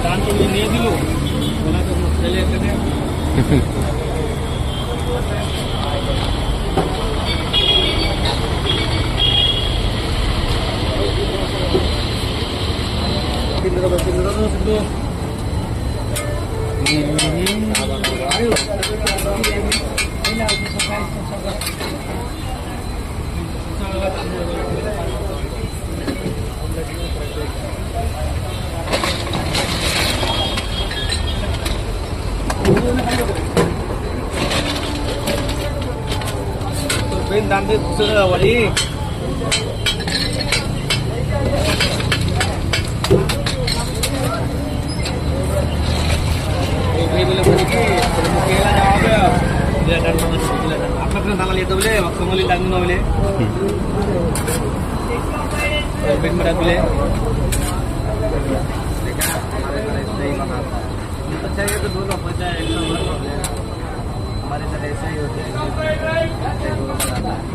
దాంట్లో నేదులు తెలియకనే bên đang cái sữa vào đi apa kena tangan lihat boleh waktu ngelihat tangan boleh ben berat boleh percaya itu dulu percaya hamaरे साथ ऐसा ही होता है